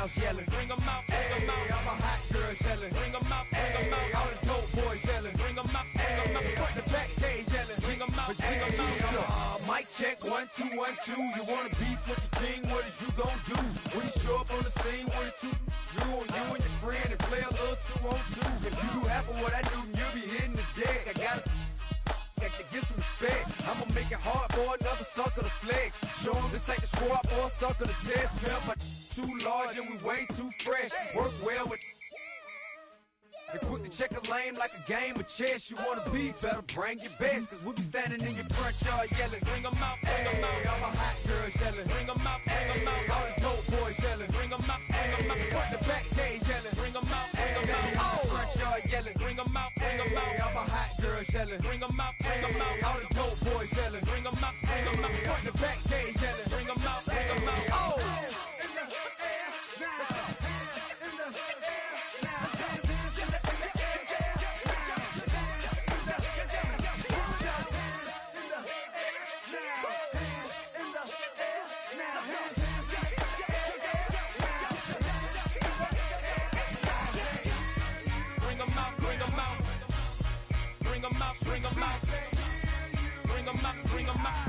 house yelling. Bring them out, bring them out. All my hot girls yelling. Bring them out, bring them out. All the dope boys yelling. Bring them out, bring them out. Front the back cage yelling. Bring them out, bring them out. Mic check, 1, 2, 1, 2. You wanna beef with the king? What is you gon' do? When you show up on the scene with a two Drew on you and your friend and play a little 2-on-2. If you do half of what I do, you'll be hitting the deck. I gotta get some respect. I'ma make it hard for another sucker to flex. Show them this ain't the squad for a sucker to test. Pimp, but too large and we way too fresh. Work well with and quick to check a lane like a game of chess. You wanna be better, bring your best. Cause we be standing in your front yard yelling. Bring them out, bring them out. All my hot girls yelling. Bring them out, bring them out. All the dope boys yelling. Bring them out, bring them out. Front the back cage yelling. Bring them out, bring them out. All the front yard yelling. Bring them out, bring them out. All my hot girls yelling. Bring them out, bring them out. All the dope boys yelling. Bring them out, bring them out. Front the back cage yelling. Bring them out, bring them out. Oh! Bring them out, bring them out, bring them out, bring them out, bring them out,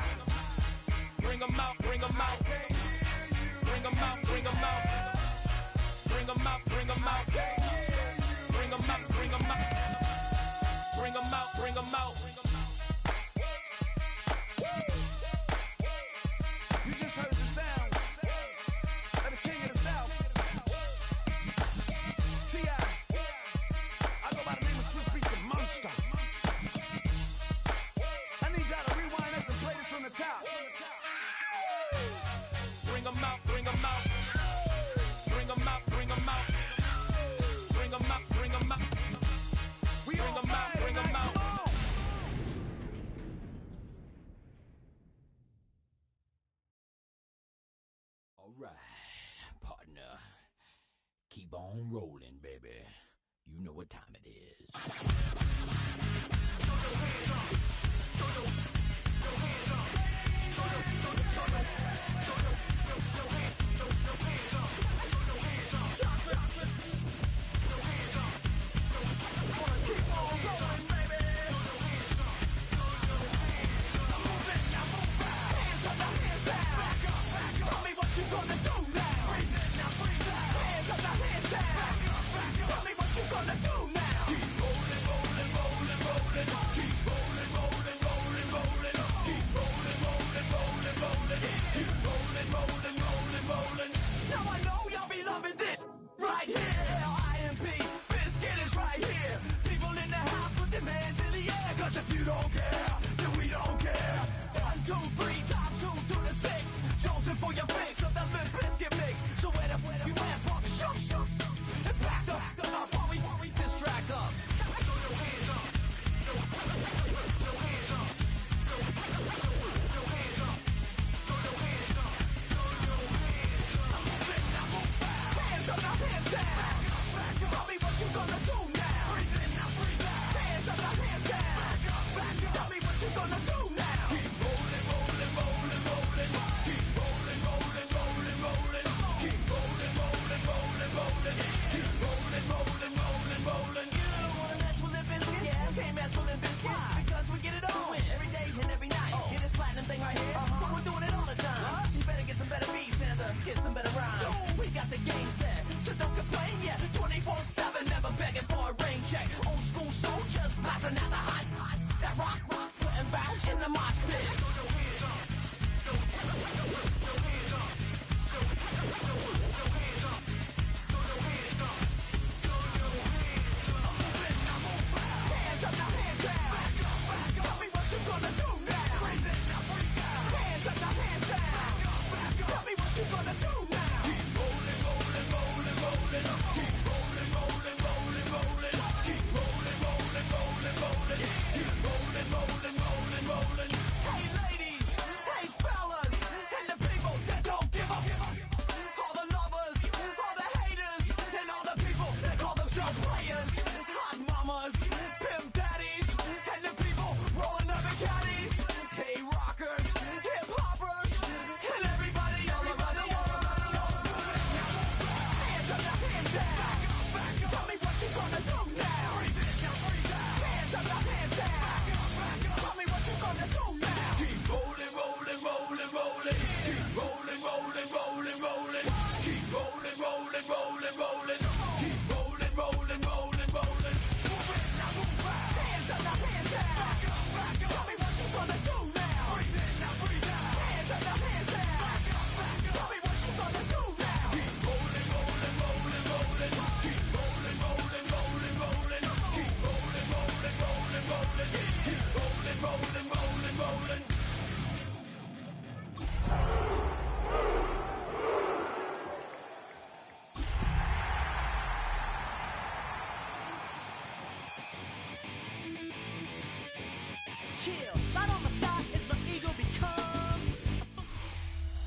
bring them out, bring them out, bring them out, bring them out, bring them out, bring them out, bring them out, bring them out. You just heard the sound of the king of the South, T.I. I go by the name of Swiss Beats the Monster. From the top. Bring them out, bring them out. Bring them out, bring them out. Bring them out, bring them out. Bring them out, bring them out. All right, partner. Keep on rolling, baby. You know what time it is. Now I know y'all be loving this right here. IMP, Biscuit is right here. People in the house, put them hands in the air. Cause if you don't care, then we don't care. 1, 2, 3 times 2 to the 6. Jonesing for your fix of that Limp Biscuit mix. So where the we went, pump, shook, and back up, while we distract up. Throw your hands up. Throw your hands up. Throw your hands up. Throw your hands up. Hands up, now hands down. Tell me what you gonna do now. Breathe in, now breathe out. Hands up, now hands down. Tell me what you gonna do now. Keep rolling, rolling, rolling, rolling. Keep rolling, rolling, rolling, rolling. Keep rolling, rolling, rolling, rolling. Keep rolling, rolling, rolling, rolling. You don't wanna mess with Limp Bizkit? Yeah, can't mess with Limp Bizkit. Why? Because we get it on every day and every night. Hear this platinum thing right here? But we're doing it all the time. So you better get some better beats and get some better rhymes. We got the game set, so don't complain. Yeah, 24/7, never begging for a rain check. Old school soldiers blasting out the hot. That rock, putting bounce in the mosh pit. Throw your hands up. Throw your hands up. Throw your hands up. Throw your hands up. Throw your hands up. I'm moving, now move back. Hands up, now hands down. Back up. Tell me what you gonna do now. Breathe in, now breathe out. Hands up, now hands down. Tell me what you gonna do now. Keep rolling, rolling, rolling, rolling. Keep rolling, rolling.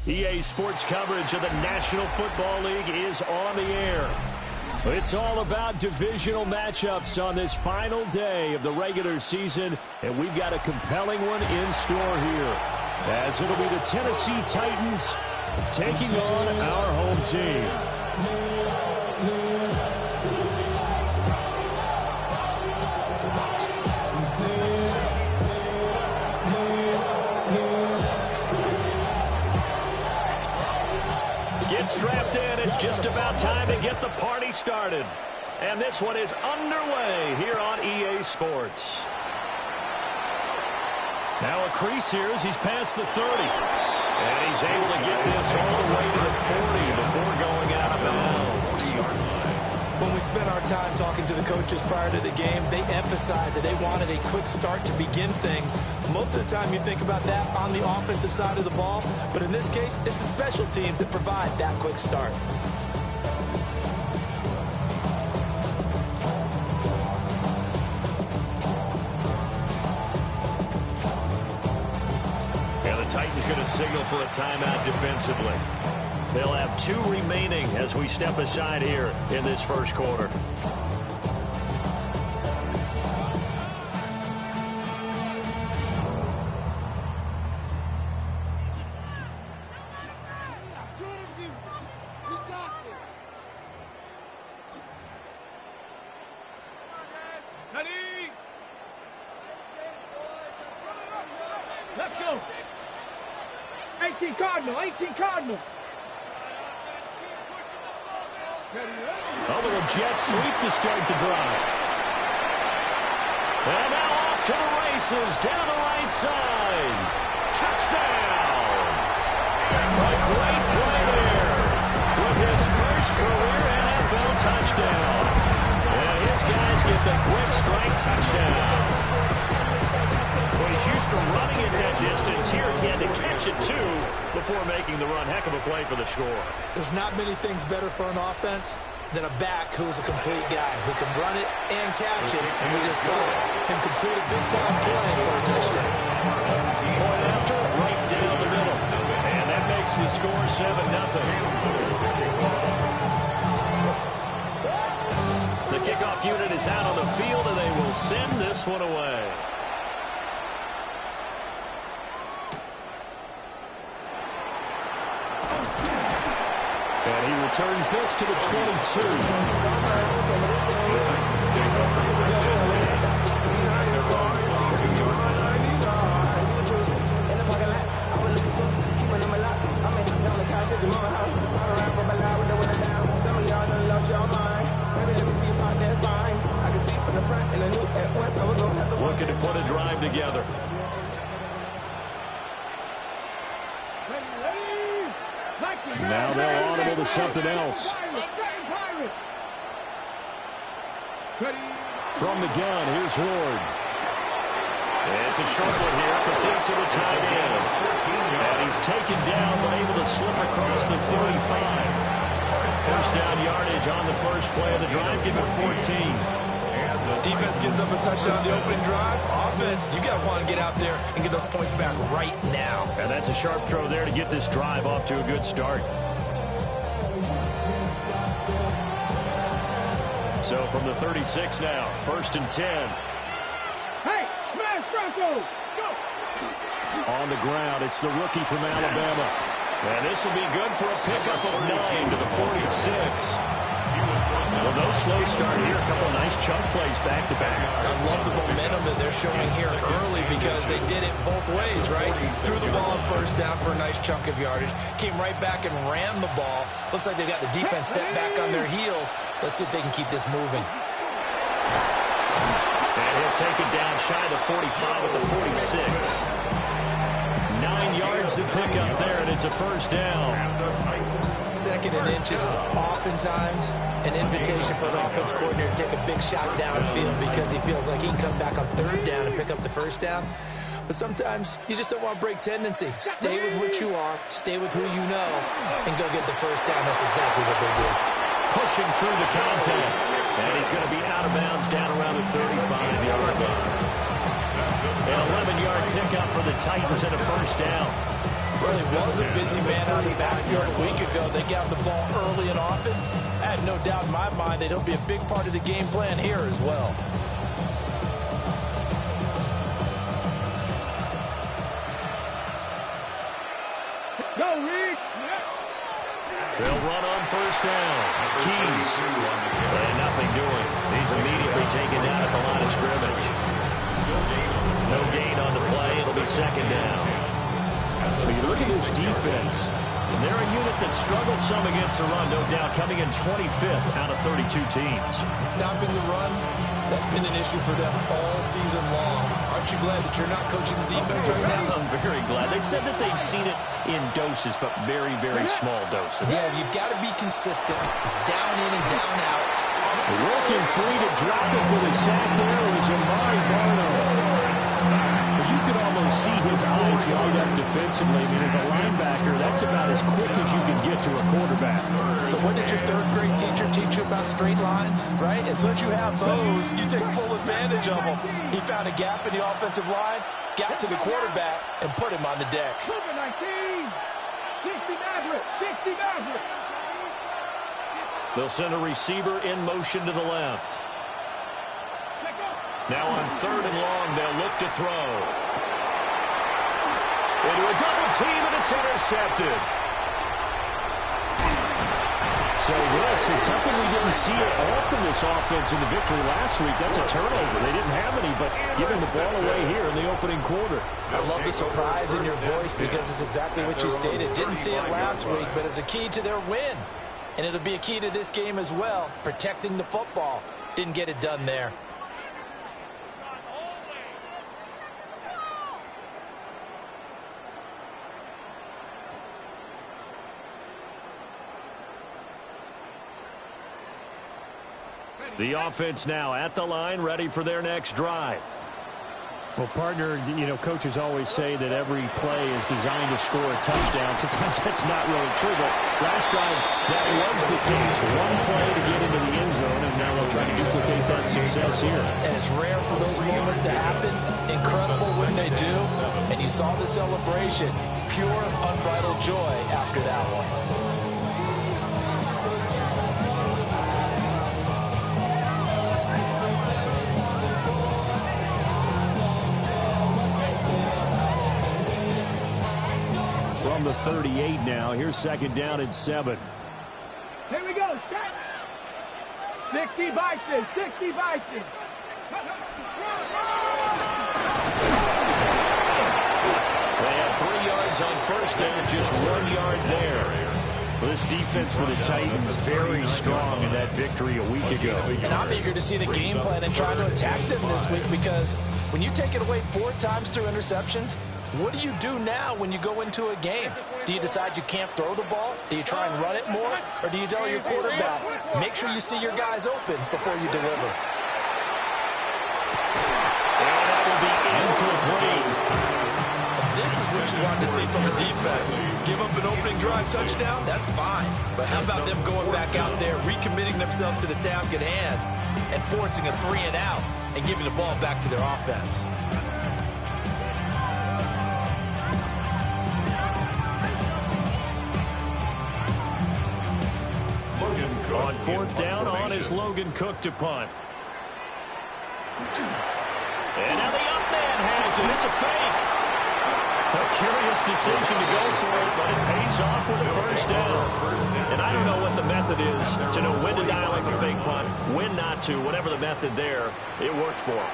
EA Sports coverage of the National Football League is on the air. It's all about divisional matchups on this final day of the regular season, and we've got a compelling one in store here, as it'll be the Tennessee Titans taking on our home team. Get strapped in. It's just about time to get the party started. And this one is underway here on EA Sports. Now a crease here as he's past the 30. And he's able to get this all the way to the 40 before going out of bounds. When we spent our time talking to the coaches prior to the game, they emphasized that they wanted a quick start to begin things. Most of the time you think about that on the offensive side of the ball, but in this case, it's the special teams that provide that quick start. And the Titans going to signal for a timeout defensively. They'll have 2 remaining as we step aside here in this first quarter. Let's go. 18 Cardinal. A little jet sweep to start the drive. And now off to the races down the right side. Touchdown! A great play there with his first career NFL touchdown. And his guys get the quick strike touchdown. Well, he's used to running it that distance. Here he had to catch it, too, before making the run. Heck of a play for the score. There's not many things better for an offense than a back who's a complete guy who can run it and catch it. And we just saw him complete a big-time play for a touchdown. Point after, right down the middle. And that makes the score 7-0. The kickoff unit is out on the field, and they will send this one away. And he returns this to the 22. Looking to put a drive together. Now they'll audible to something else. From the gun, here's Ward. It's a short one here, complete to the tight end. And he's taken down, but able to slip across the 35. First down yardage on the first play of the drive, give it 14. Defense gives up a touchdown the opening drive. Offense, you got to want to get out there and get those points back right now. And that's a sharp throw there to get this drive off to a good start. So from the 36 now, 1st and 10. Hey, smash Bronco! Go! On the ground, it's the rookie from Alabama. And this will be good for a pickup of 9 to the 46. Well, no slow start here. A couple nice chunk plays back-to-back. I love the momentum that they're showing here early because they did it both ways, right? Threw the ball on first down for a nice chunk of yardage. Came right back and ran the ball. Looks like they've got the defense set back on their heels. Let's see if they can keep this moving. And he'll take it down shy of the 45 at the 46. 9 yards to pick up there, and it's a first down. 2nd and inches is oftentimes an invitation for an offense coordinator to take a big shot downfield because he feels like he can come back on 3rd down and pick up the first down. But sometimes you just don't want to break tendency. Stay with what you are, stay with who you know, and go get the first down. That's exactly what they did. Pushing through the contact. And he's going to be out of bounds down around the 35-yard line. An 11-yard pickup for the Titans and a first down. Really was a busy man out of the backfield a week ago. They got the ball early and often. I had no doubt in my mind that he'll be a big part of the game plan here as well. Go, Reed. They'll run on first down. Keys. And nothing doing. He's immediately taken down at the line of scrimmage. No gain on the play. It'll be second down. When you look at this defense, they're a unit that struggled some against the run, no doubt, coming in 25th out of 32 teams. And stopping the run, that's been an issue for them all season long. Aren't you glad that you're not coaching the defense right now? I'm very glad. They said that they've seen it in doses, but very, very small doses. Yeah, you've got to be consistent. It's down in and down out. Working free to drop it for the sack there was Amari Barno. You could almost see his eyes light up defensively. I mean, as a linebacker, that's about as quick as you can get to a quarterback. So what did your third-grade teacher teach you about straight lines, right? As soon as you have those, you take full advantage of them. He found a gap in the offensive line, got to the quarterback, and put him on the deck. 19. 60 Maverick. 60 Maverick. They'll send a receiver in motion to the left. Now on third and long, they'll look to throw. Into a double team, and it's intercepted. So this is something we didn't see all from this offense in the victory last week. That's a turnover. They didn't have any, but giving the ball away here in the opening quarter. I love the surprise in your voice because it's exactly what you stated. Didn't see it last week, but it's a key to their win. And it'll be a key to this game as well, protecting the football. Didn't get it done there. The offense now at the line, ready for their next drive. Well, partner, you know, coaches always say that every play is designed to score a touchdown. Sometimes that's not really true, but last drive, that was the case. One play to get into the end zone, and now they'll try to duplicate that success here. And it's rare for those moments to happen. Incredible when they do. And you saw the celebration. Pure, unbridled joy after that one. From the 38 now. Here's second down and 7. Here we go. Set. 60 Bison. 60 Bison. They have 3 yards on first down, just 1 yard there. Well, this defense for the Titans very strong in that victory a week ago. And I'm eager to see the game plan and try to attack them this week because when you take it away 4 times through interceptions, what do you do now when you go into a game? Do you decide you can't throw the ball? Do you try and run it more? Or do you tell your quarterback, make sure you see your guys open before you deliver? And that will be incomplete. And this is what you want to see from the defense. Give up an opening drive touchdown, that's fine. But how about them going back out there, recommitting themselves to the task at hand, and forcing a 3 and out, and giving the ball back to their offense? On fourth down, on is Logan Cook to punt. And now the up man has it. It's a fake. A curious decision to go for it, but it pays off with a first down. And I don't know what the method is to know when to dial up a fake punt, when not to. Whatever the method there, it worked for him.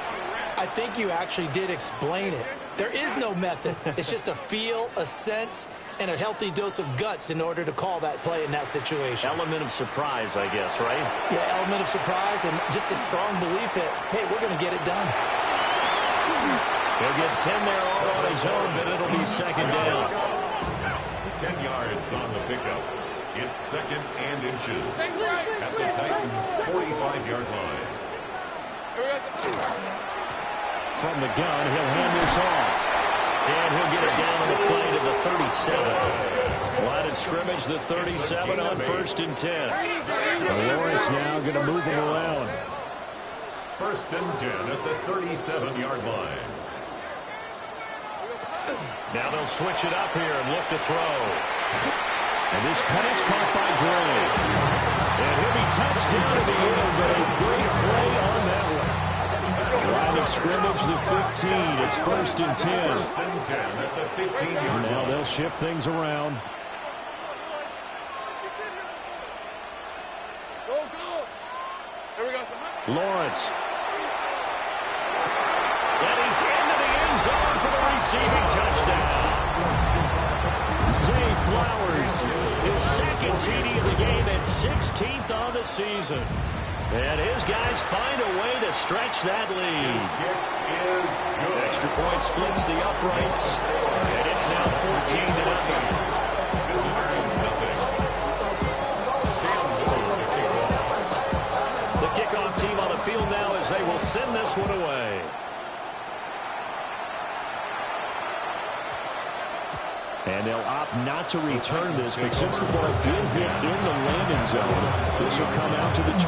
I think you actually did explain it. There is no method. It's just a feel, a sense, and a healthy dose of guts in order to call that play in that situation. Element of surprise, I guess, right? Yeah, element of surprise and just a strong belief that, hey, we're going to get it done. He'll get 10 there all on his own, but it'll be second down. 10 yards on the pickup. It's second and inches at the Titans' 45-yard line. From the gun, he'll hand this off. And he'll get it down on the play to the 37. Line of scrimmage, the 37 on first and 10. Lawrence now going to move him around. First and 10 at the 37-yard line. Now they'll switch it up here and look to throw. And this pass caught by Gray. And he'll be touched down to the end, but a great play on that one. Line of scrimmage, the 15. It's 1st and 10. First and 10 at the 15-yard line. Now they'll shift things around. Lawrence. And he's into the end zone for the receiving touchdown. Zay Flowers, his second TD of the game and 16th on the season. And his guys find a way to stretch that lead. Extra point splits the uprights, and it's now 14-0. The kickoff team on the field now as they will send this one away. And they'll opt not to return this, but since the ball did hit in the landing zone, this will come out to the 20.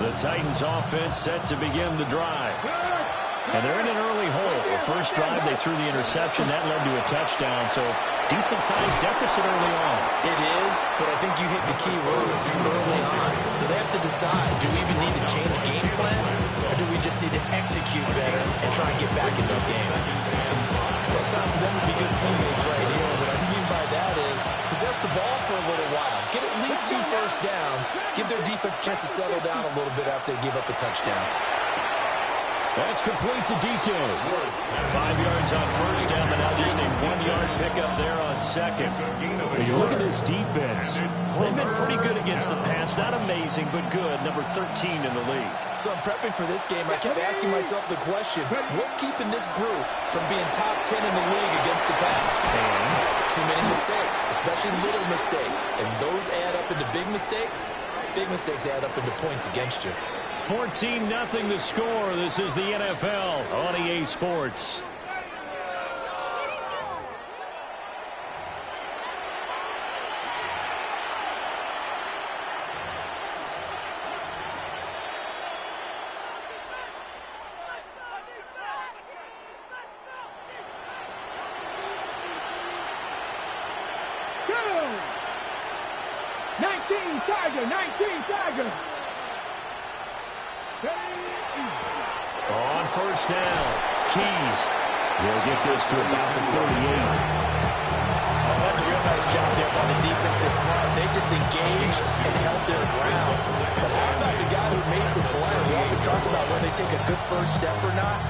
The Titans offense set to begin the drive. And they're in an early hole. The first drive, they threw the interception. That led to a touchdown, so decent-sized deficit early on. It is, but I think you hit the key words early on. So they have to decide, do we even need to change game plan, or do we just need to execute better and try and get back in this game? Well, it's time for them to be good teammates right here. What I mean by that is possess the ball for a little while. Get at least 2 first downs. Give their defense a chance to settle down a little bit after they give up a touchdown. That's complete to DK. 5 yards on first down, but now just a 1-yard pickup there on second. When you look at this defense, They've been pretty good against the pass. Not amazing, but good. Number 13 in the league. So I'm prepping for this game. I kept asking myself the question, what's keeping this group from being top 10 in the league against the pass? And too many mistakes, especially little mistakes. And those add up into big mistakes. Big mistakes add up into points against you. 14-0 the score. This is the NFL on EA Sports. Tiger. On first down, Keys will get this to about the 38. That's a real nice job there by the defensive front. They just engaged and held their ground. But how about the guy who made the play? We often talk about whether they take a good first step or not.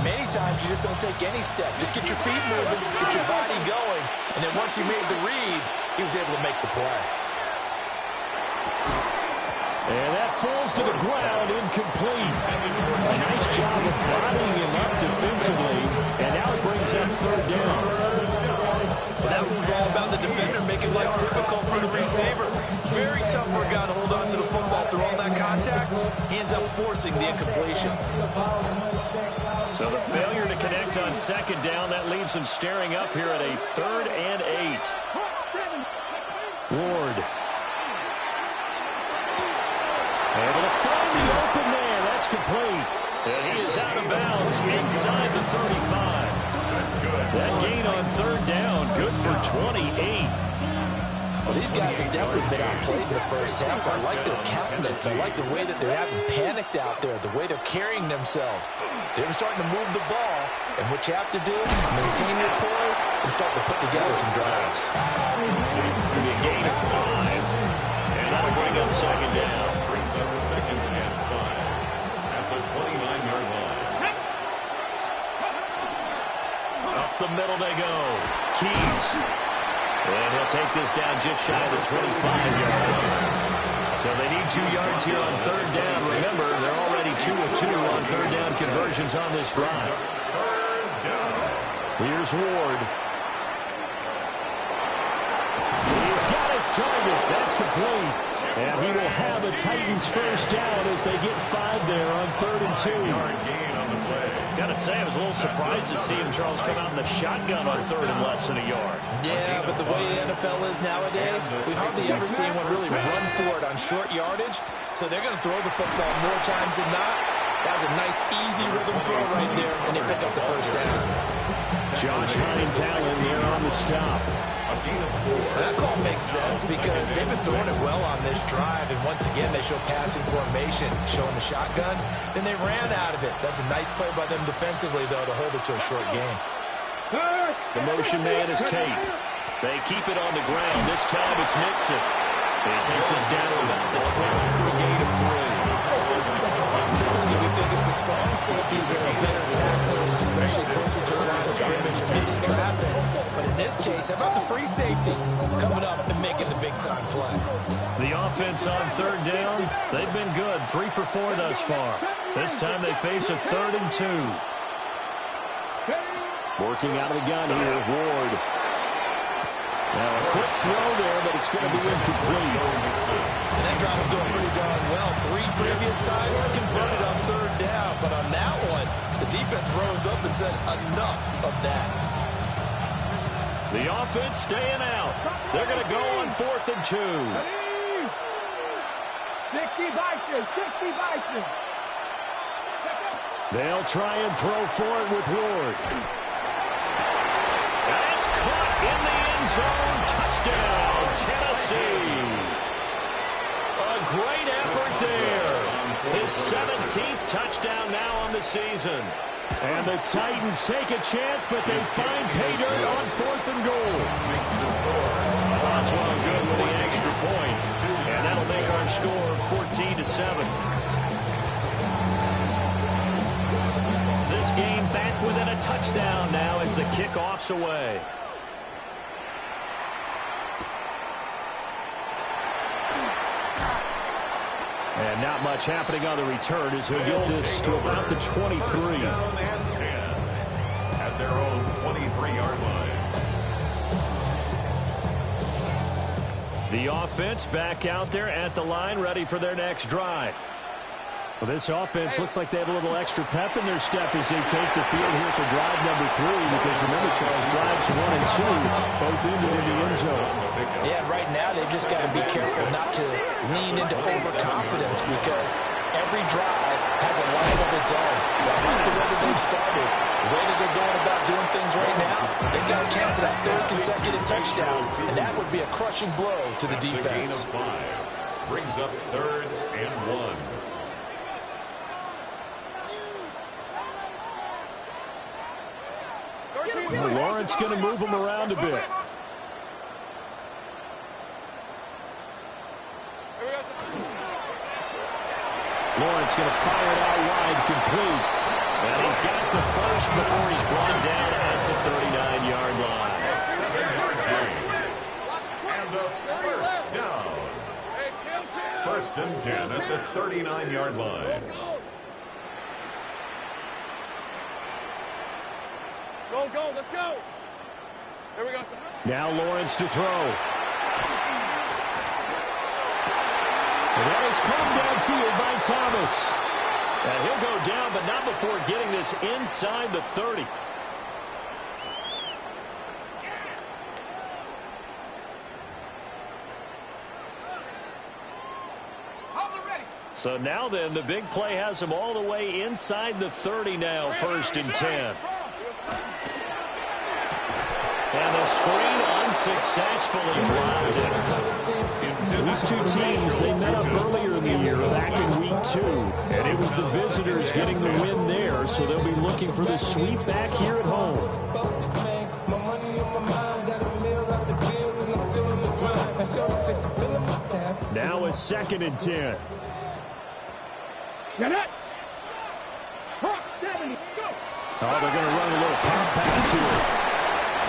Many times you just don't take any step. Just get your feet moving, get your body going, and then once he made the read, he was able to make the play. And that falls to the ground, incomplete. A nice job of bodying him up defensively, and now it brings up third down. Well, that was all about the defender making life difficult for the receiver. Very tough for a guy to hold on to the football through all that contact. He ends up forcing the incompletion. So the failure to connect on second down, that leaves him staring up here at a 3rd and 8. Ward. Able to find the open man. That's complete. And he is out of bounds inside the 35. That's good. That gain on third down, good for 28. Well, these guys have definitely been outplayed in the first half. I like their countenance. I like the way that they haven't panicked out there, the way they're carrying themselves. They're starting to move the ball, and what you have to do, maintain your poise and start to put together some drives. It's going to be a gain of 5. And that'll bring up second down. Brings up 2nd and 5 at the 29-yard line. Up the middle they go. Keys. And he'll take this down just shy of the 25-yard line. So they need 2 yards here on third down. Remember, they're already 2 of 2 on third down conversions on this drive. Here's Ward. He's got his target. That's complete. And he will have a Titans first down as they get 5 there on 3rd and 2. Yard gain on the play. Gotta say, I was a little surprised to see him, Charles, come out in the shotgun on third and less than a yard. Yeah, but the way the NFL is nowadays, we hardly ever see anyone really run for it on short yardage. So they're going to throw the football more times than not. That was a nice, easy rhythm throw right there, and they pick up the first down. Josh Hines-Allen there on the stop. That call makes sense because they've been throwing it well on this drive, and once again they show passing formation, showing the shotgun. Then they ran out of it. That's a nice play by them defensively, though, to hold it to a short game. The motion man is Tate. They keep it on the ground. This time it's Mixon. He takes us down to about the 12 for a gain of 3. Typically, we think it's the strong safeties that are better tacklers, especially closer to the line of scrimmage amidst traffic. But in this case, how about the free safety coming up and making the big-time play? The offense on third down, they've been good. 3 for 4 thus far. This time they face a 3rd and 2. Working out of the gun here, Ward. Now a quick throw there, but it's going to be incomplete. And that drive is going pretty darn well. 3 previous times converted on third down. But on that one, the defense rose up and said, enough of that. The offense staying out. They're going to go on 4th and 2. 60 Bison, 60 Bison. They'll try and throw for it with Ward. That's caught in the end zone. Touchdown, Tennessee. A great effort there. His 17th touchdown now on the season. And the Titans take a chance, but they find pay dirt on 4th and goal. Oswald good with the extra point. And that'll make our score 14-7. This game back within a touchdown now as the kickoff's away. And not much happening on the return as he'll get this to about the 23. And 10 at their own 23-yard line. The offense back out there at the line, ready for their next drive. Well, this offense looks like they have a little extra pep in their step as they take the field here for drive number 3. Because remember, Charles, drives 1 and 2 both ended in the end zone. Yeah, right now they've just got to be careful not to lean into overconfidence because every drive has a life of its own. But I like the way that they've started, the way that they're going about doing things right now, they've got a chance for that 3rd consecutive touchdown, and that would be a crushing blow to the defense. A gain of 5 brings up 3rd and 1. Well, Lawrence going to move him around a bit. Lawrence going to fire it out wide, complete. And he's got the first before he's brought down at the 39-yard line. A 7-yard gain. And a first down. 1st and 10 at the 39-yard line. Go, let's go. Here we go. Now Lawrence to throw. And that is caught downfield by Thomas. And he'll go down, but not before getting this inside the 30. So now then, the big play has him all the way inside the 30 now, 1st and 10. And the screen unsuccessfully dropped it. These two teams, they met up earlier in the year, back in week 2. And it was the visitors getting the win there, so they'll be looking for the sweep back here at home. Now a 2nd and 10. Get it. 70. Go. Oh, they're going to run a little pop pass here.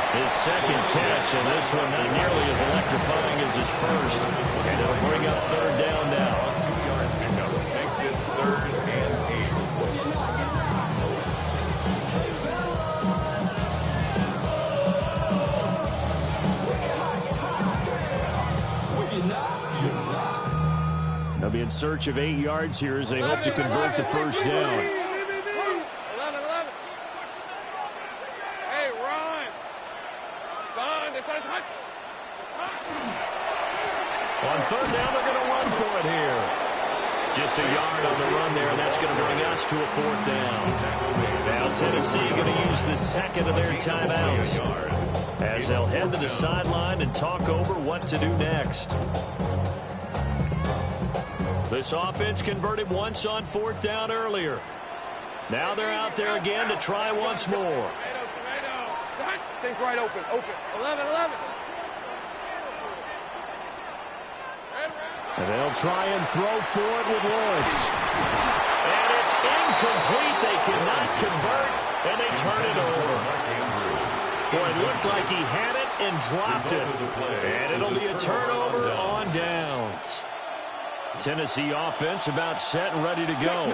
His 2nd catch, and this one not nearly as electrifying as his first. And it'll bring up 3rd down now. A 2-yard pickup makes it 3rd and 8. They'll be in search of 8 yards here as they hope to convert the first down. On third down, they're going to run for it here. Just a yard on the run there, and that's going to bring us to a fourth down. Now Tennessee going to use the second of their timeouts as they'll head to the sideline and talk over what to do next. This offense converted once on fourth down earlier. Now they're out there again to try once more. Think right open. 11. And they'll try and throw for it with Lawrence. And it's incomplete. They cannot convert, and they turn it over. Boy, it looked like he had it and dropped it. And it'll be a turnover on downs. Tennessee offense about set and ready to go.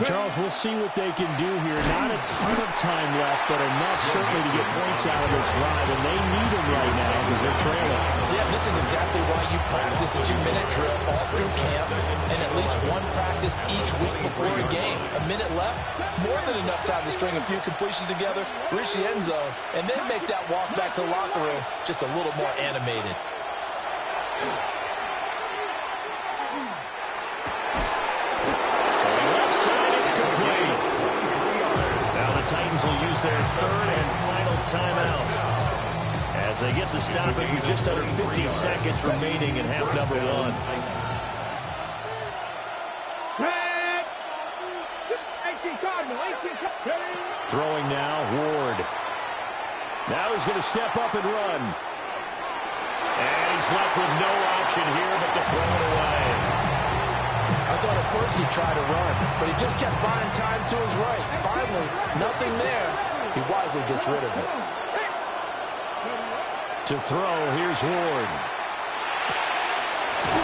Charles, we'll see what they can do here. Not a ton of time left, but enough certainly to get points out of this drive, and they need them right now because they're trailing. Yeah, this is exactly why you practice a 2-minute drill all through camp and at least one practice each week before a game. A minute left, more than enough time to string a few completions together, reach the end zone, and then make that walk back to the locker room just a little more animated. Titans will use their third and final timeout as they get the stoppage with just under 50 seconds remaining in half number one. Throwing now, Ward. Now he's going to step up and run. And he's left with no option here but to throw it away. I thought at first he'd try to run, but he just kept buying time to his right. Finally, nothing there. He wisely gets rid of it. To throw, here's Ward.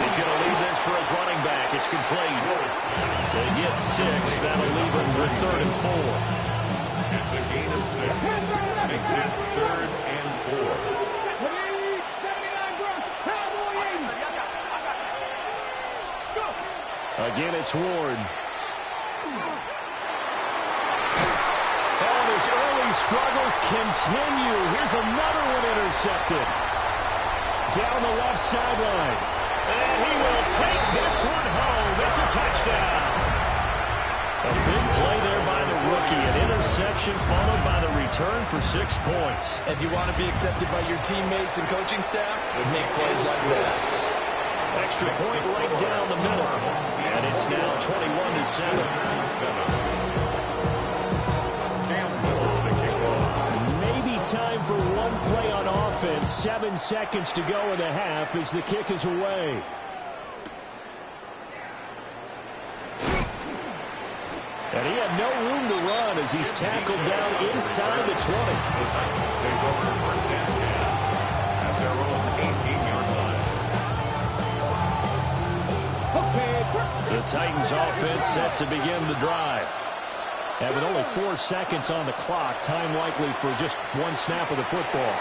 He's going to leave this for his running back. It's complete. They get 6. That'll leave him with 3rd and 4. It's a gain of 6. Makes it 3rd and 4. Again, it's Ward. And his early struggles continue. Here's another one intercepted. Down the left sideline. And he will take this one home. It's a touchdown. A big play there by the rookie. An interception followed by the return for 6 points. If you want to be accepted by your teammates and coaching staff, make plays like that. Extra point right down the middle. And it's now 21-7. Maybe time for one play on offense. 7 seconds to go in the half as the kick is away. And he had no room to run as he's tackled down inside the 20. The Titans take over 1st and 10 at their own 18-yard line. The Titans offense set to begin the drive. And with only 4 seconds on the clock, time likely for just one snap of the football.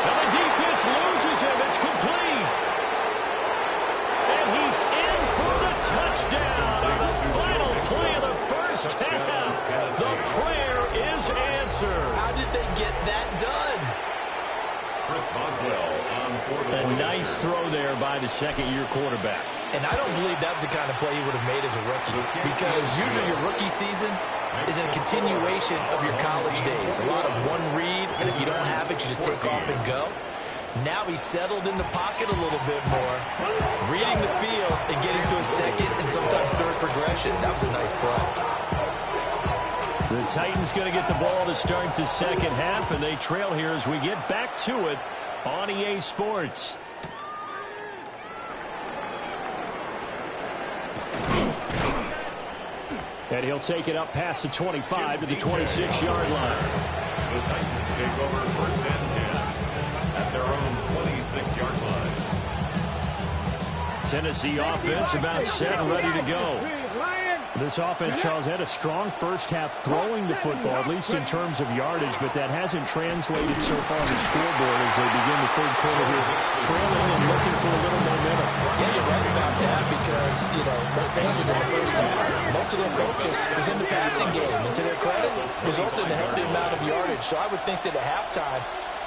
And the defense loses him. It's complete. And he's in for the touchdown on the final play of the first half. The prayer is answered. How did they get that done? Chris Boswell on for the A nice throw there by the second-year quarterback. And I don't believe that was the kind of play he would have made as a rookie, because usually your rookie season is a continuation of your college days. A lot of one read, and if you don't have it, you just take off and go. Now he's settled in the pocket a little bit more, reading the field and getting to a second and sometimes third progression. That was a nice play. The Titans going to get the ball to start the second half, and they trail here as we get back to it on EA Sports. And he'll take it up past the 25 to the 26-yard line. The Titans take over 1st and 10 at their own 26-yard line. Tennessee offense about set and ready to go. This offense, Charles, had a strong first half throwing the football, at least in terms of yardage, but that hasn't translated so far on the scoreboard as they begin the third quarter here, trailing and looking for a little momentum. Yeah, you're right about that because, let's face it, in the first half, most of their focus was in the passing game, and to their credit, resulted in a healthy amount of yardage. So I would think that at halftime,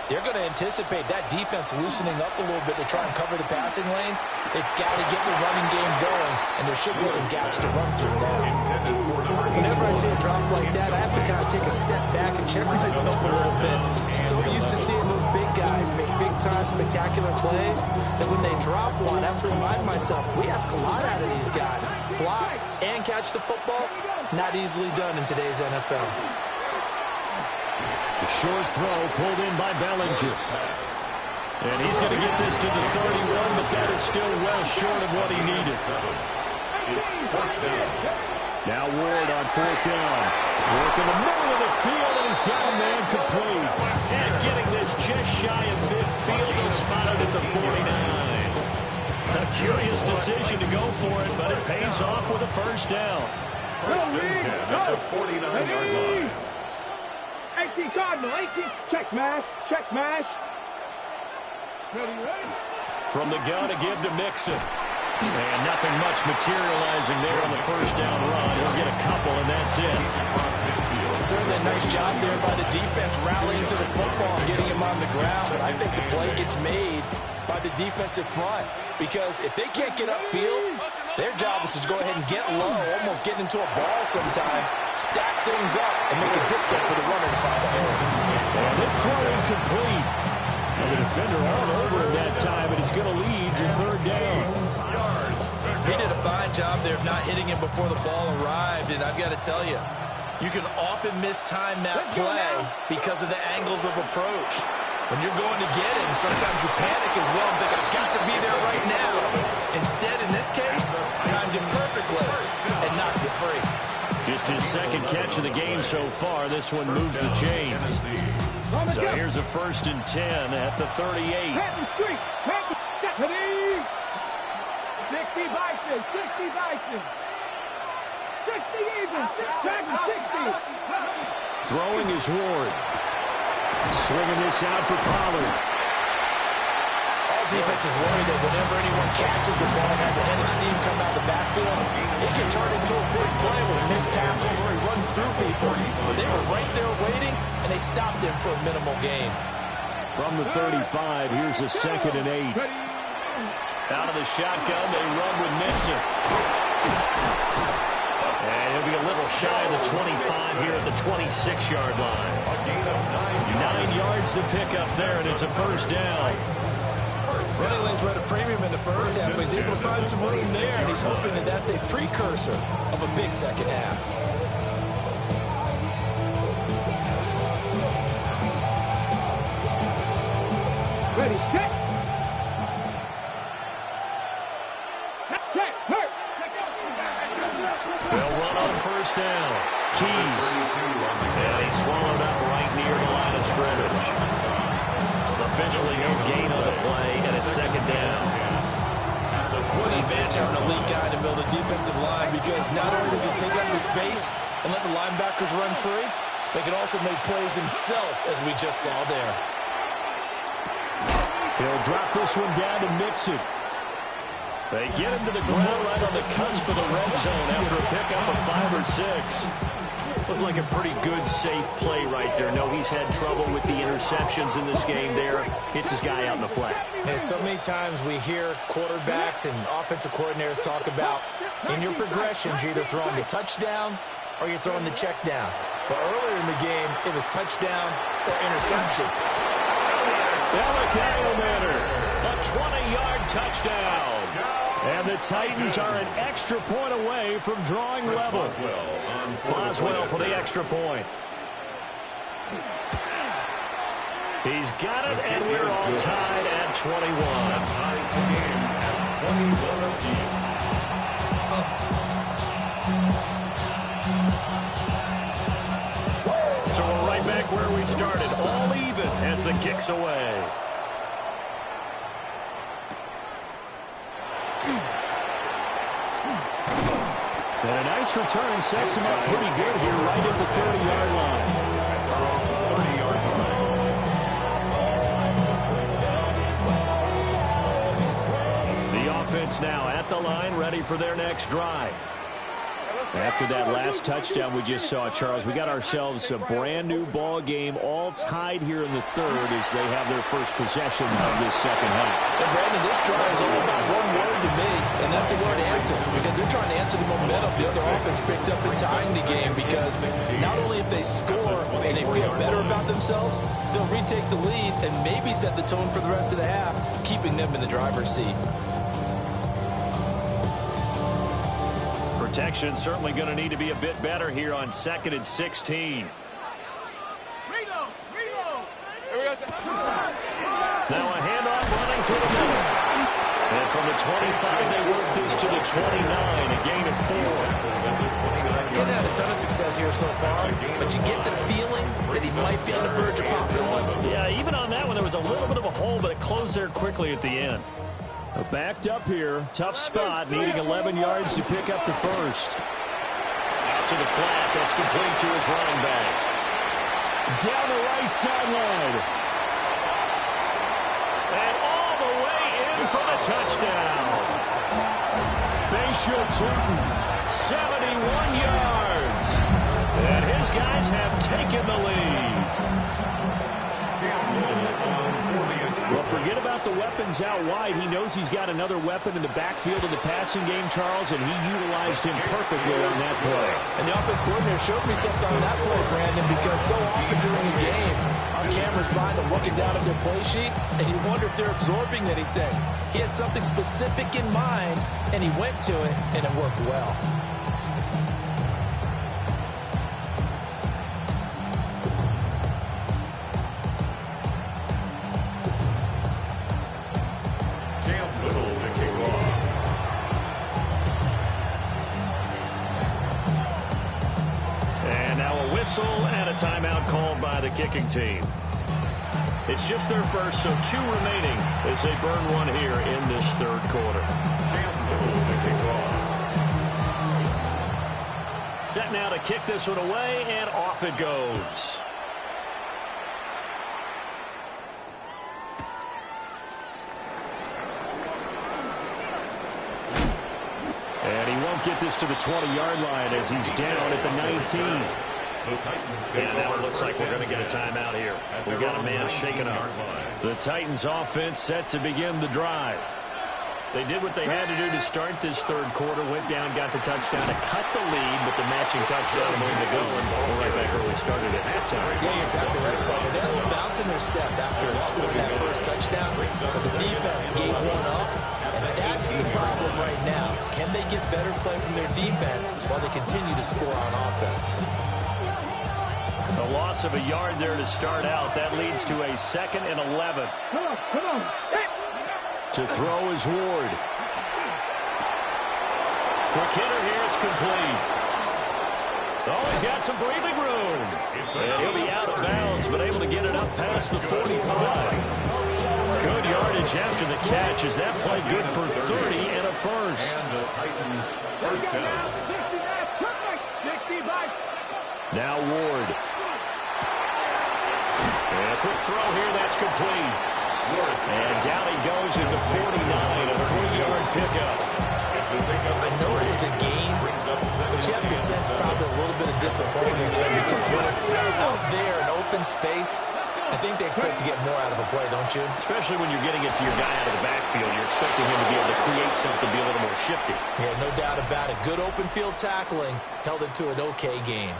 they're going to anticipate that defense loosening up a little bit to try and cover the passing lanes. They've got to get the running game going, and there should be some gaps to run through now. Whenever I see a drop like that, I have to kind of take a step back and check myself a little bit. So used to seeing those big guys make big-time spectacular plays that when they drop one, I have to remind myself, we ask a lot out of these guys. Block and catch the football, not easily done in today's NFL. The short throw pulled in by Bellinger. And he's going to get this to the 31, but that is still well short of what he needed. It's fourth down. Now Ward on fourth down. Work in the middle of the field, and he's got a man complete. And getting this just shy of midfield, he'll spot it at the 49. A curious decision to go for it, but it pays off with a first down. First and 10 at the 49-yard line. 18 Cardinal, 18. Check smash, check smash. Ready. From the gun to give to Mixon. And nothing much materializing there on the first down run. He'll get a couple, and that's it. Certainly a nice job there by the defense rallying to the football and getting him on the ground. But I think the play gets made by the defensive front. Because if they can't get upfield, their job is to go ahead and get low, almost get into a ball sometimes, stack things up, and make it difficult for the runner to find a hole. And this throw incomplete. And the defender all over him that time, and it's going to lead to third down. He did a fine job there of not hitting him before the ball arrived, and I've got to tell you, you can often mistime that play because of the angles of approach. When you're going to get him, sometimes you panic as well and think, I've got to be there right now. Instead, in this case, timed it perfectly and knocked it free. Just his second catch of the game so far. This one moves the chains. So here's a first and 10 at the 38. Patton Street, Patton, 60 Bison, 60 Bison. 60 even, Patton 60. Throwing is Ward. Swinging this out for Pollard. All defense is worried that whenever anyone catches the ball and has a head of steam come out of the backfield, it can turn into a big play with missed tackles or he runs through people. But they were right there waiting, and they stopped him for a minimal gain. From the 35, here's a 2nd and 8. Out of the shotgun, they run with Mixon. And he'll be a little shy of the 25 here at the 26-yard line. 9 yards to pick up there, and it's a first down. Running lanes were at a premium in the first half, but he's able to find some room there, and he's hoping that that's a precursor of a big second half. Ready, check. Check, hurt. They'll run on first down. Keys. And he's swallowed up right near the line of scrimmage. Officially no gain on the play, and it's second down. What an advantage having a lead guy in the middle of the defensive line, because not only does he take up the space and let the linebackers run free, but he can also make plays himself, as we just saw there. He'll drop this one down to Mixon. They get him to the ground right on the cusp of the red zone after a pickup of 5 or 6. Looked like a pretty good, safe play right there. No, he's had trouble with the interceptions in this game there. Hits his guy out in the flat. And so many times we hear quarterbacks and offensive coordinators talk about, in your progressions, you're either throwing the touchdown or you're throwing the check down. But earlier in the game, it was touchdown or interception. A 20-yard touchdown. And the Titans are an extra point away from drawing level. Boswell for the extra point. He's got it, and we're all tied at 21. So we're right back where we started, all even as the kick's away. And a nice return sets him up pretty good here right at the 30-yard line. The offense now at the line, ready for their next drive. After that last touchdown we just saw, Charles, we got ourselves a brand-new ball game, all tied here in the third as they have their first possession of this second half. And Brandon, this drive is all about one word to me, and that's the word answer, because they're trying to answer the momentum the other offense picked up in tying the game, because not only if they score and they feel better about themselves, they'll retake the lead and maybe set the tone for the rest of the half, keeping them in the driver's seat. Protection certainly going to need to be a bit better here on 2nd and 16. Now a handoff running through the middle. And from the 25, they work this to the 29, a gain of 4. Didn't have a ton of success here so far, but you get the feeling that he might be on the verge of popping one. Yeah, even on that one, there was a little bit of a hole, but it closed there quickly at the end. Backed up here, tough spot, needing 11 yards to pick up the first. Out to the flat, that's complete to his running back. Down the right sideline. And all the way in for the touchdown. Bayshore Turton, 71 yards. And his guys have taken the lead. Well, forget about the weapons out wide. He knows he's got another weapon in the backfield of the passing game, Charles, and he utilized him perfectly on that play. And the offense coordinator showed me something on that play, Brandon, because so often during a game, our cameras find them looking down at their play sheets, and you wonder if they're absorbing anything. He had something specific in mind, and he went to it, and it worked well. And a timeout called by the kicking team. It's just their first, so 2 remaining as they burn one here in this third quarter. Set now to kick this one away, and off it goes. And he won't get this to the 20-yard line as he's down at the 19. And now it looks like we're going to get a timeout here. We've got a man shaken up. The Titans offense set to begin the drive. They did what they had to do to start this third quarter, went down, got the touchdown to cut the lead, but the matching touchdown a moment to go, and we're right back where we started at halftime. Yeah, you're exactly right, Paul. They're a little bounce in their step after scoring that first touchdown, because the defense gave one up, and that's the problem right now. Can they get better play from their defense while they continue to score on offense? A loss of a yard there to start out. That leads to a 2nd and 11. Come on. To throw is Ward. Quick hitter here, it's complete. Oh, he's got some breathing room. And he'll be out of bounds, but able to get it up past the 45. Good yardage after the catch. Is that play good for 30 and a first? And the Titans first down. Now Ward. And a quick throw here, that's complete. And down he goes at the 49, a 3-yard pickup. I know it was a gain, but you have to sense probably a little bit of disappointment there, because when it's out there in open space, I think they expect to get more out of a play, don't you? Especially when you're getting it to your guy out of the backfield. You're expecting him to be able to create something, be a little more shifty. Yeah, no doubt about it. Good open field tackling held it to an okay game.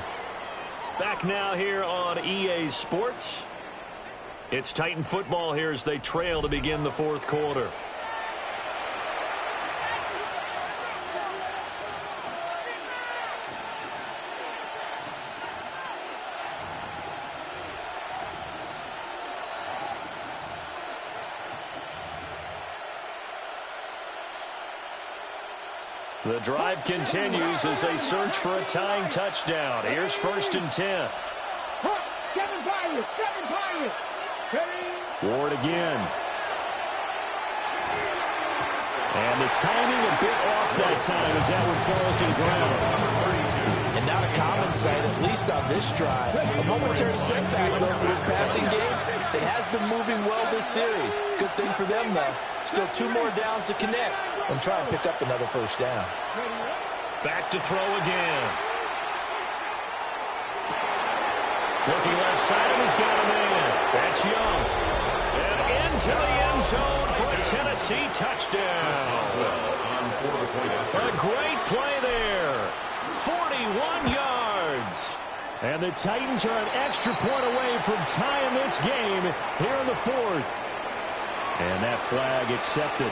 Back now here on EA Sports. It's Titan football here as they trail to begin the fourth quarter. The drive continues as they search for a tying touchdown. Here's 1st and 10. Ward again. And the timing a bit off that time as that one falls to the ground. And not a common sight, at least on this drive. A momentary setback, though, for this passing game. It has been moving well this series. Good thing for them, though. Still 2 more downs to connect and try and pick up another first down. Back to throw again. Looking left side, and he's got a man. That's Young. And into the end zone for a Tennessee touchdown. A great play there. 41 yards. And the Titans are an extra point away from tying this game here in the fourth. And that flag accepted.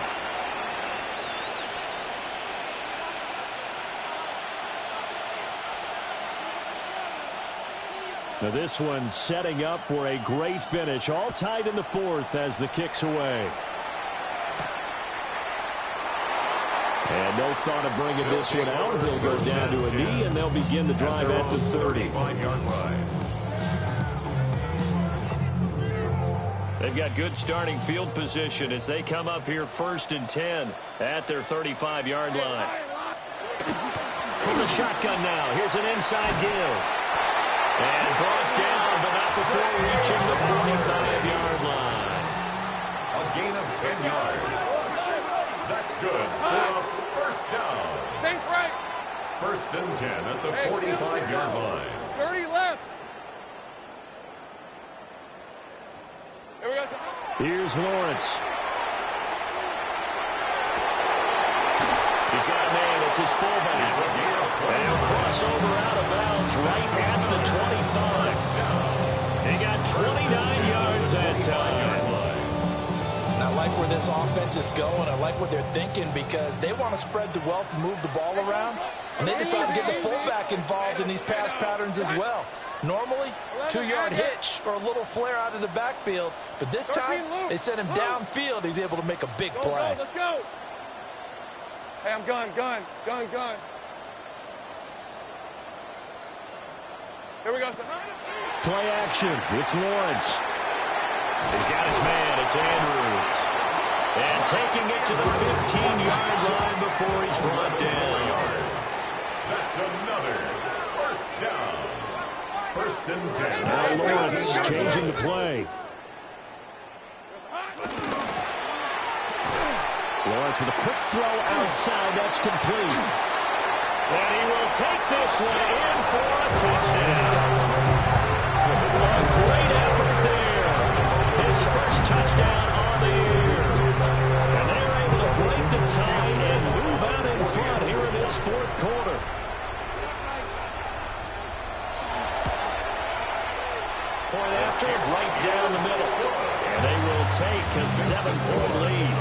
Now this one setting up for a great finish. All tied in the fourth as the kick's away. And no thought of bringing this one out. He'll go down to a knee, and they'll begin the drive at the 30. They've got good starting field position as they come up here 1st and 10 at their 35-yard line. From the shotgun now, here's an inside give. And brought down, but not before reaching the 45-yard line. A gain of 10 yards. That's good for a first down. Safe right. 1st and 10 at the 45-yard line. 30 left. Here we go. Here's Lawrence. He's got a man. It's his fullback. And he'll cross over out of bounds right at the 25. He got 29 yards that time. I like where this offense is going. I like what they're thinking because they want to spread the wealth and move the ball around. And they decide to get the fullback involved in these pass patterns as well. Normally, 2-yard hitch or a little flare out of the backfield. But this time, they sent him downfield. He's able to make a big play. Let's go. Hey, I'm gun. Here we go, sir. Play action. It's Lawrence. He's got his man. It's Andrews. And taking it to the 15-yard line before he's brought down. That's another first down. 1st and 10. Now Lawrence changing the play. Lawrence with a quick throw outside. That's complete. And he will take this one in for a touchdown. A great effort there. His first touchdown on the year. And they're able to break the tie and move out in front here in this fourth quarter. Point after, right down the middle. And they will take a 7-point lead.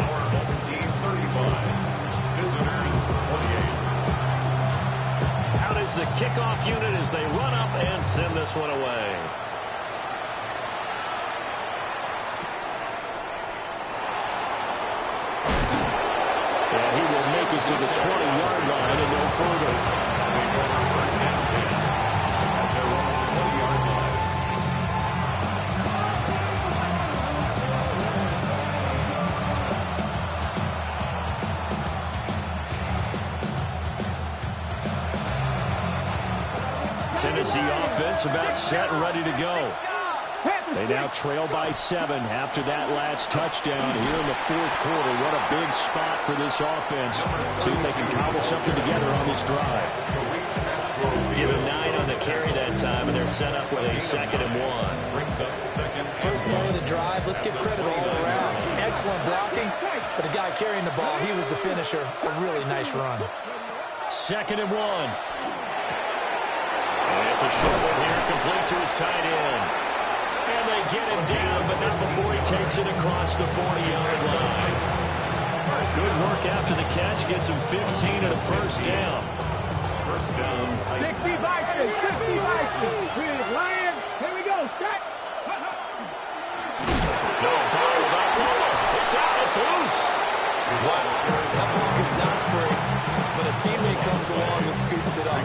Team 35. Visitors 28. Out is the kickoff unit as they run up and send this one away. And he will make it to the 20-yard line and no further. Tennessee offense about set and ready to go. They now trail by 7 after that last touchdown here in the fourth quarter. What a big spot for this offense. See if they can cobble something together on this drive. Give him 9 on the carry that time, and they're set up with a 2nd and 1. First play of the drive, let's give credit all around. Excellent blocking, but the guy carrying the ball, he was the finisher. A really nice run. 2nd and 1. And it's a short one here, complete to his tight end. And they get him down, but not before he takes it across the 40-yard line. Good work after the catch, gets him 15 and a first down. First down. 60 Vikings, 60 Vikings. Lions, here we go, set. No ball by Fuller. It's out, it's loose. Wow, that ball is not free, but a teammate comes along and scoops it up.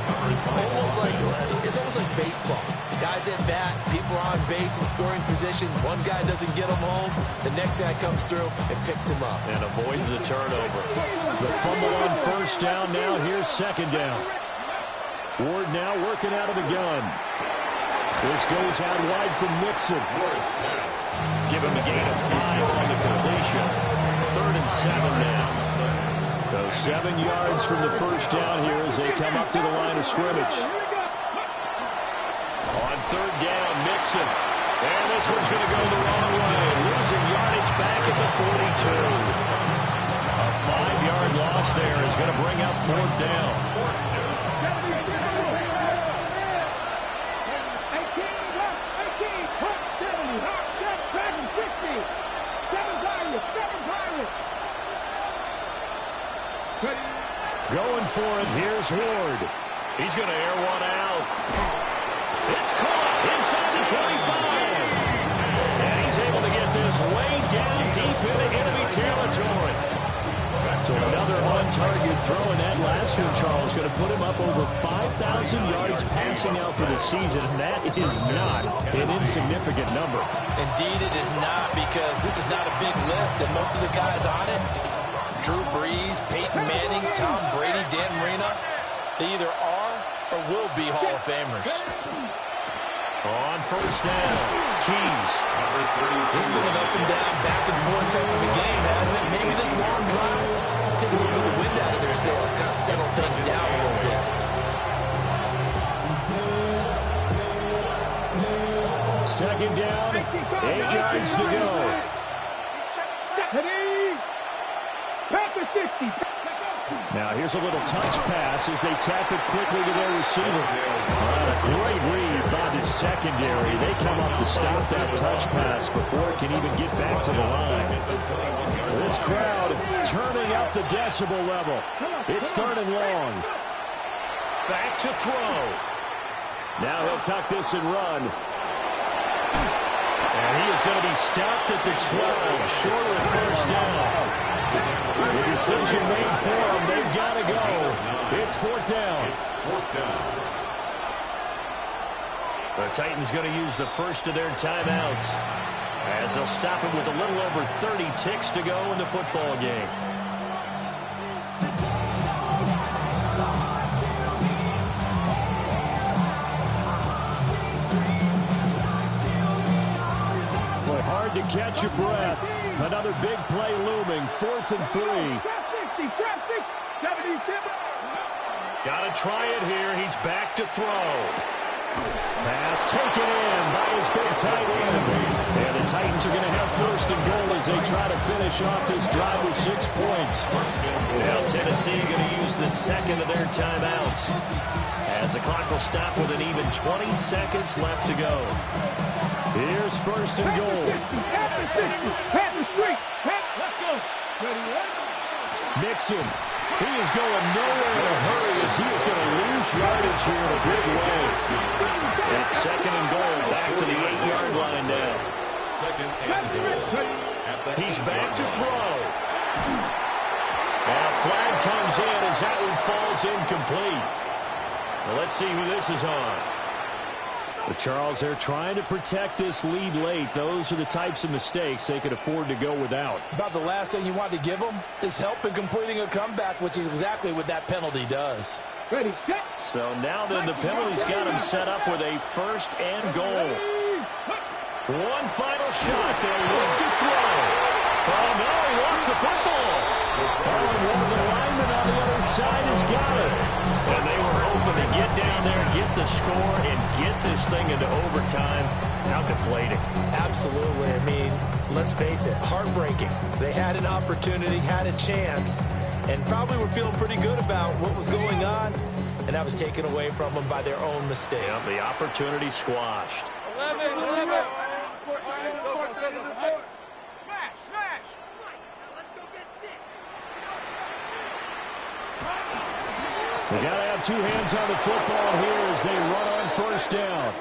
It's almost like baseball. Guys at bat, people are on base in scoring position. One guy doesn't get him home. The next guy comes through and picks him up. And avoids the turnover. The fumble on first down now. Here's 2nd down. Ward now working out of the gun. This goes out wide from Mixon. Give him a gain of 5 on the completion. 3rd and 7 now. So So 7 yards from the first down here as they come up to the line of scrimmage. On third down, Mixon. And this one's going to go the wrong way. Losing yardage back at the 42. A 5-yard loss there is going to bring up fourth down. 18, Going for it. Here's Ward. He's going to air one out. It's caught inside the 25. And he's able to get this way down deep into enemy territory. So another on-target throw in that last one, Charles, going to put him up over 5,000 yards passing out for the season. And that is not an insignificant number. Indeed, it is not, because this is not a big list, and most of the guys on it, Drew Brees, Peyton Manning, Tom Brady, Dan Marino, they either are or will be Hall of Famers. On first down, Keys. This has been an up and down, back and forth type of a game, hasn't it? Maybe this long drive will take a little bit of the wind out of their sails, kind of settle things down a little bit. Second down, 8 yards to go. Now here's a little touch pass as they tap it quickly to their receiver. A great read by the secondary. They come up to stop that touch pass before it can even get back to the line. This crowd turning up the decibel level. It's third and long. Back to throw. Now he'll tuck this and run. And he is going to be stopped at the 12, short of the first down. The decision made for them. They've got to go. It's fourth down. The Titans going to use the first of their timeouts as they'll stop it with a little over 30 ticks to go in the football game. Hard to catch your breath. Another big play looming. 4th and 3. Got to try it here. He's back to throw. Pass taken in by his big tight end. And the Titans are going to have first and goal as they try to finish off this drive with 6 points. Now Tennessee going to use the second of their timeouts as the clock will stop with an even 20 seconds left to go. Here's first and goal. Mixon. He is going nowhere in a hurry as he is going to lose yardage here in a big way. It's second and goal back to the 8-yard line now. Second and goal. He's back to throw. And a flag comes in as that one falls incomplete. Well, let's see who this is on. But Charles, they're trying to protect this lead late. Those are the types of mistakes they could afford to go without. About the last thing you want to give them is help in completing a comeback, which is exactly what that penalty does. Ready, set. So now then the penalty's got him set up with a first and goal. One final shot. They'll look to throw. Oh, no, he lost the football. Oh, and one of the linemen on the other side has got it. And they were hoping to get down there, get the score, and get this thing into overtime. How deflating. Absolutely. I mean, let's face it, heartbreaking. They had an opportunity, had a chance, and probably were feeling pretty good about what was going on, and that was taken away from them by their own mistake. Yep, the opportunity squashed. 11. They got to have two hands on the football here as they run on first down.